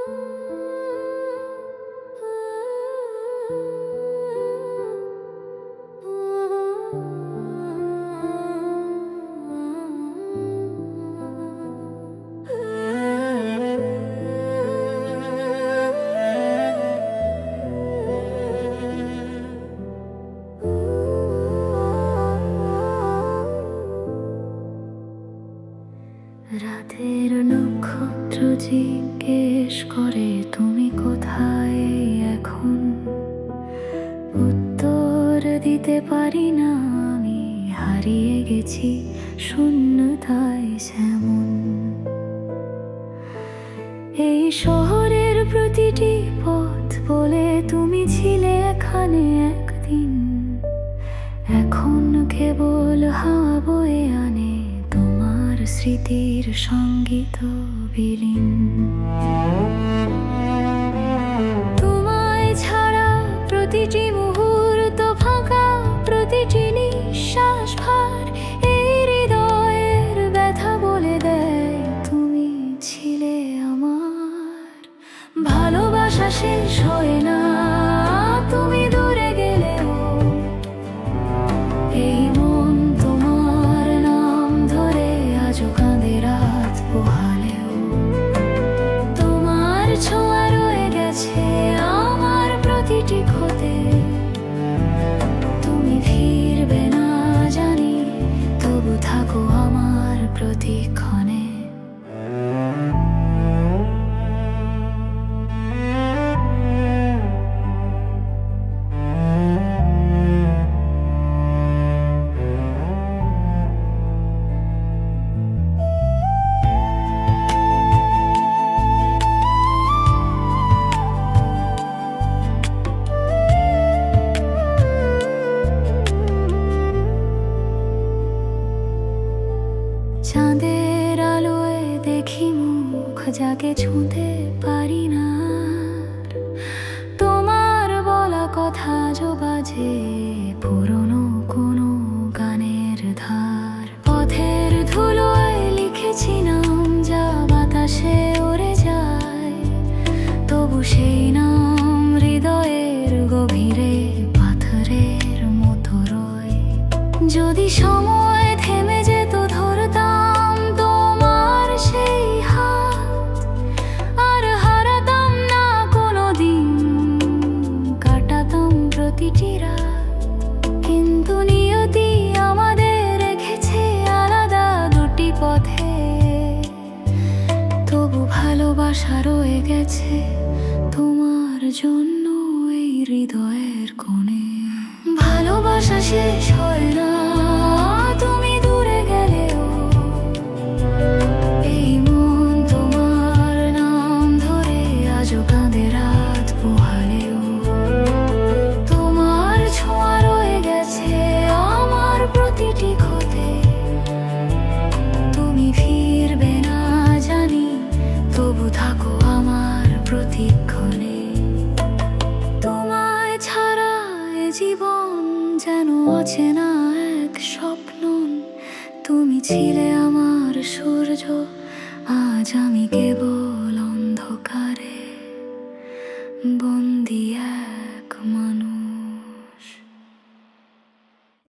রাতের নক্ষত্র জিজ্ঞেস করে তুমি কোথায় এখন। উত্তর দিতে পারি না, আমি হারিয়ে গেছি শূন্যতায় যেমন। এই শহরের প্রতিটি পথ বলে তুমি ছিলে এখানে একদিন। এখন কেবল হাওয়া বয়ে আনে তোমার স্মৃতির সঙ্গীত বিলীন। তোমায় ছাড়া প্রতিটি মুহূর্ত ফাঁকা, প্রতিটি নিঃশ্বাস ভার। এই হৃদয়ের ব্যথা বলে দেয় তুমি ছিলে আমার। ভালোবাসা শেষ হয় না তুমি দূরে গেলেও, এই মন তোমার নাম ধরে আজও কাঁদে রাত পোহালেও। তোমার ছোঁয়া রয়ে গেছে আমার প্রতিটি ক্ষতে। তুমি ফিরবে না জানি, তবু থাকো আমার প্রতিক্ষণে। চাঁদের আলোয় দেখি মুখ যাকে ছুঁতে পারি না। তোমার বলা কথা যো বাজে পুরনো কোনো গানের ধার। পথের ধুলোয় লিখেছি নাম যা বাতাসে উড়ে যায়, তবু সেই নাম হৃদয়ের গভীরে পাথরের মতো রয়। যদি সময় থেমে যেত ধরতাম তোমার সেই হাত, আর হারাতাম না কোনোদিন, কাটাতাম প্রতিটি রাত। কিন্তু নিয়তি আমাদের রেখেছে আলাদা দুটি পথে, তবু ভালোবাসা রয়ে গেছে তোমার জন্য এই হৃদয়ের কোণে। ভালোবাসা শেষ হয় না তুমি দূরে গেলেও, এই মন তোমার নাম ধরে আজও কাঁদে রাত পোহালেও। তোমার ছোঁয়া রয়ে গেছে আমার প্রতিটি ক্ষতে। তুমি ফিরবে না জানি, তবু থাকো আমার প্রতিক্ষণে। তোমায় ছাড়া এ জীবন যেন অচেনা এক স্বপ্ন। তুমি ছিলে আমার সূর্য, আজ আমি কেবল অন্ধকারে বন্দি এক মানুষ।